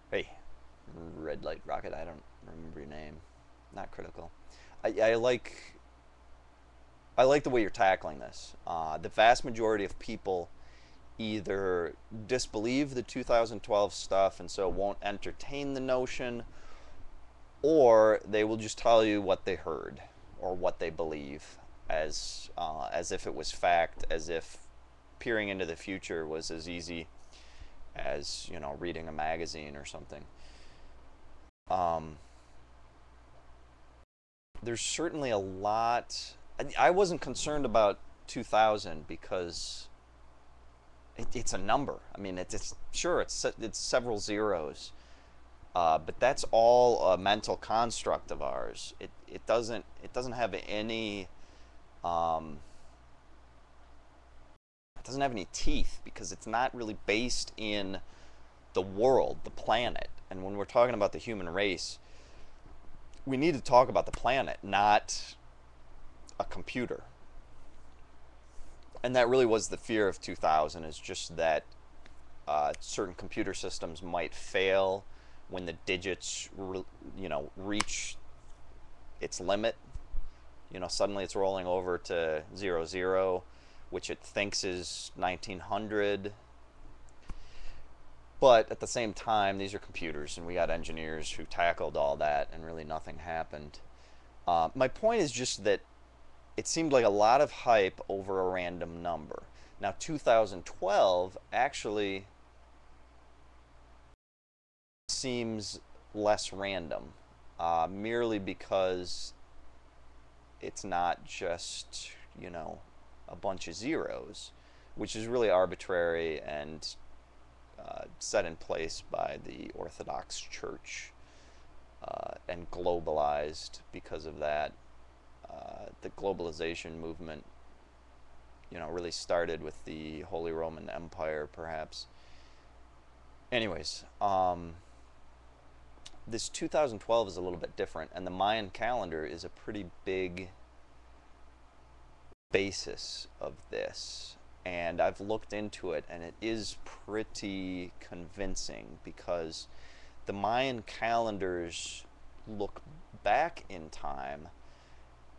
Hey, Red Light Rocket. I don't remember your name. Not critical. I like the way you're tackling this. The vast majority of people either disbelieve the 2012 stuff and so won't entertain the notion, or they will just tell you what they heard or what they believe as if it was fact, as if peering into the future was as easy as reading a magazine or something. Um, there's certainly a lot. I wasn't concerned about 2000 because it's a number. I mean, it's sure it's several zeros, but that's all a mental construct of ours. It doesn't have any um, it doesn't have any teeth because it's not really based in the world, the planet. And when we're talking about the human race, we need to talk about the planet, not a computer. And that really was the fear of 2000, is just that certain computer systems might fail when the digits reach its limit. Suddenly it's rolling over to 00, which it thinks is 1900. But at the same time, these are computers, and we got engineers who tackled all that, and really nothing happened. My point is just that it seemed like a lot of hype over a random number. Now, 2012 actually seems less random, merely because it's not just, a bunch of zeros, which is really arbitrary and set in place by the Orthodox Church and globalized because of that. The globalization movement, really started with the Holy Roman Empire, perhaps. Anyways, this 2012 is a little bit different, and the Mayan calendar is a pretty big basis of this. And I've looked into it, and it is pretty convincing because the Mayan calendars look back in time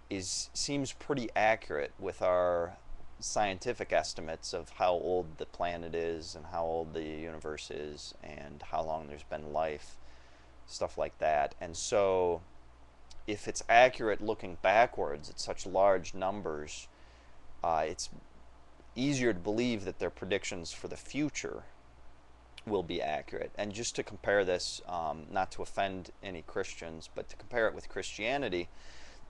is seems pretty accurate with our scientific estimates of how old the planet is and how old the universe is and how long there's been life, stuff like that. And so if it's accurate looking backwards at such large numbers, it's easier to believe that their predictions for the future will be accurate. And just to compare this, not to offend any Christians, but to compare it with Christianity,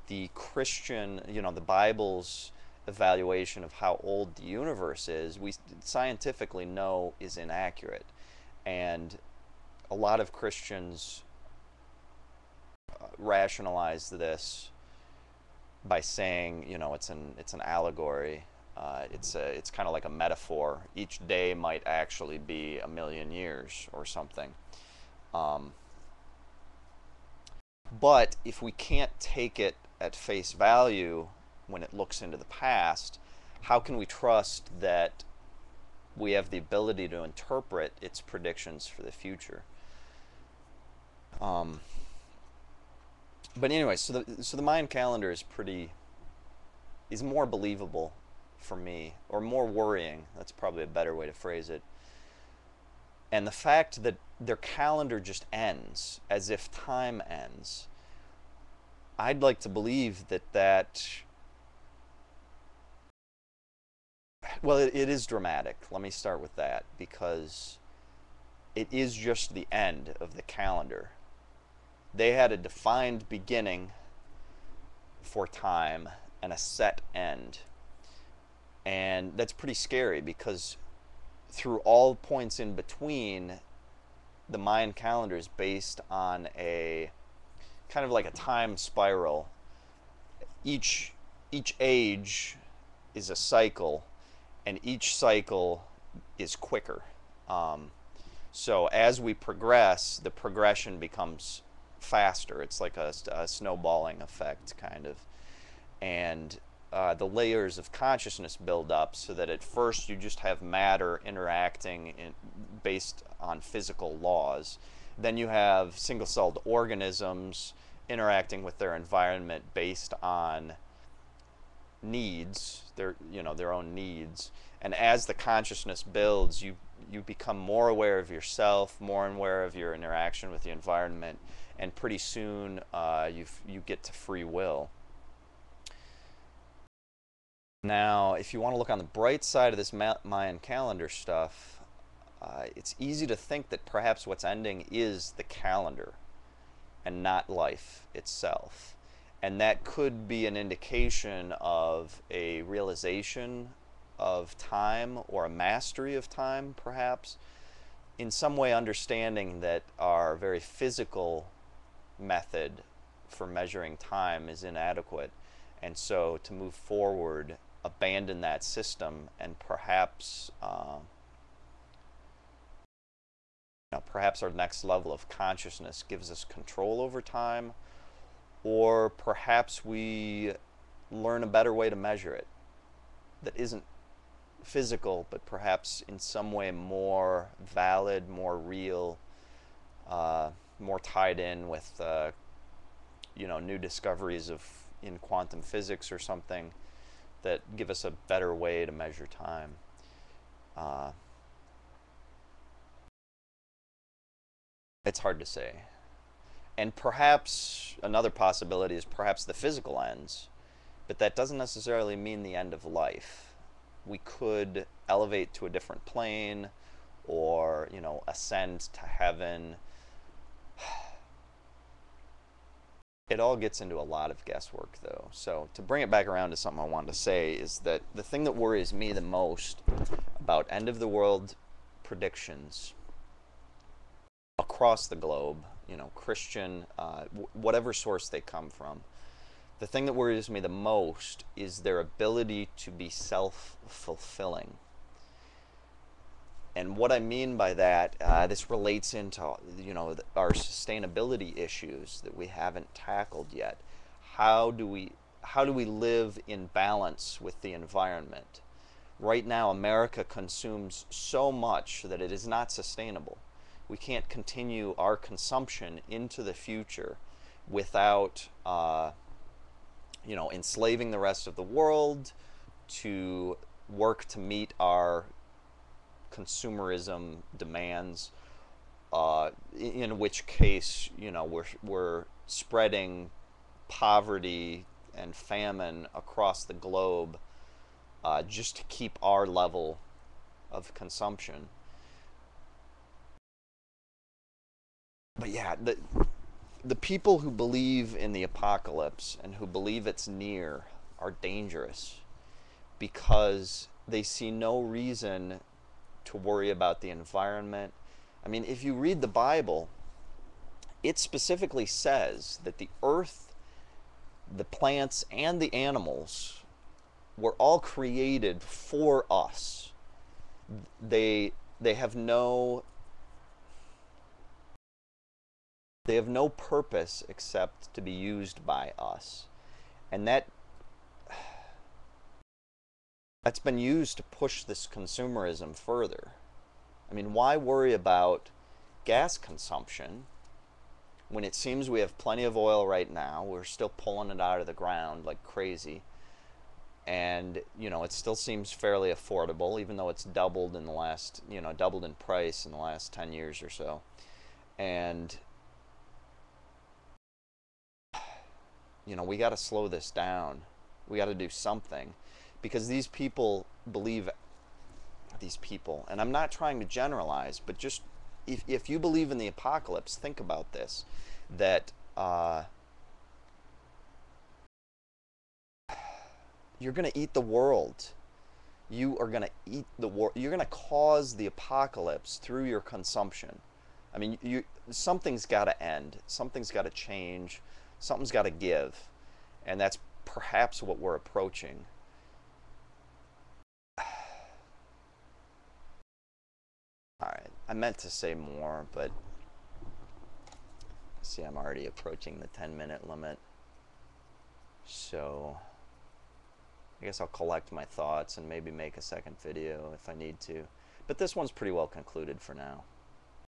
the Christian, the Bible's evaluation of how old the universe is, we scientifically know is inaccurate. And a lot of Christians rationalize this by saying, it's an allegory. It's kind of like a metaphor. Each day might actually be a million years or something. Um, but if we can't take it at face value when it looks into the past, how can we trust that we have the ability to interpret its predictions for the future? Um, but anyway, so the Mayan calendar is more believable for me, or more worrying. That's probably a better way to phrase it. And the fact that their calendar just ends as if time ends, I'd like to believe that well, it is dramatic. Let me start with that, because it is just the end of the calendar. They had a defined beginning for time and a set end. And that's pretty scary because through all points in between, the Mayan calendar is based on a kind of like a time spiral. Each age is a cycle, and each cycle is quicker. Um, so as we progress, the progression becomes faster. It's like a snowballing effect, kind of. And the layers of consciousness build up so that at first you just have matter interacting based on physical laws. Then you have single-celled organisms interacting with their environment based on needs, their own needs. And as the consciousness builds, you become more aware of yourself, more aware of your interaction with the environment, and pretty soon you get to free will. Now, if you want to look on the bright side of this Mayan calendar stuff, it's easy to think that perhaps what's ending is the calendar and not life itself. And that could be an indication of a realization of time, or a mastery of time, perhaps. In some way, understanding that our very physical method for measuring time is inadequate. And so to move forward, abandon that system, and perhaps perhaps our next level of consciousness gives us control over time, or perhaps we learn a better way to measure it that isn't physical, but perhaps in some way more valid, more real, more tied in with new discoveries in quantum physics or something that give us a better way to measure time. It's hard to say. And perhaps another possibility is perhaps the physical ends, but that doesn't necessarily mean the end of life. We could elevate to a different plane, or ascend to heaven. It all gets into a lot of guesswork, though. So to bring it back around to something I wanted to say is that the thing that worries me the most about end of the world predictions across the globe, Christian, whatever source they come from, the thing that worries me the most is their ability to be self-fulfilling. And what I mean by that, this relates into our sustainability issues that we haven't tackled yet. How do we live in balance with the environment? Right now, America consumes so much that it is not sustainable. We can't continue our consumption into the future without enslaving the rest of the world to work to meet our consumerism demands, in which case we're spreading poverty and famine across the globe just to keep our level of consumption. But yeah, the people who believe in the apocalypse and who believe it's near are dangerous, because they see no reason to worry about the environment. I mean, if you read the Bible, it specifically says that the earth, the plants, and the animals were all created for us. They have no purpose except to be used by us. And that's been used to push this consumerism further. I mean, why worry about gas consumption when it seems we have plenty of oil right now? We're still pulling it out of the ground like crazy. And, it still seems fairly affordable, even though it's doubled in the last, doubled in price in the last 10 years or so. And, we got to slow this down. We got to do something, because these people believe, and I'm not trying to generalize, but just if you believe in the apocalypse, think about this, that you're going to eat the world. You are going to eat the world. You're going to cause the apocalypse through your consumption. I mean, something's got to end. Something's got to change. Something's got to give. And that's perhaps what we're approaching. Alright, I meant to say more, but see, I'm already approaching the 10-minute limit. So I guess I'll collect my thoughts and maybe make a second video if I need to. But this one's pretty well concluded for now.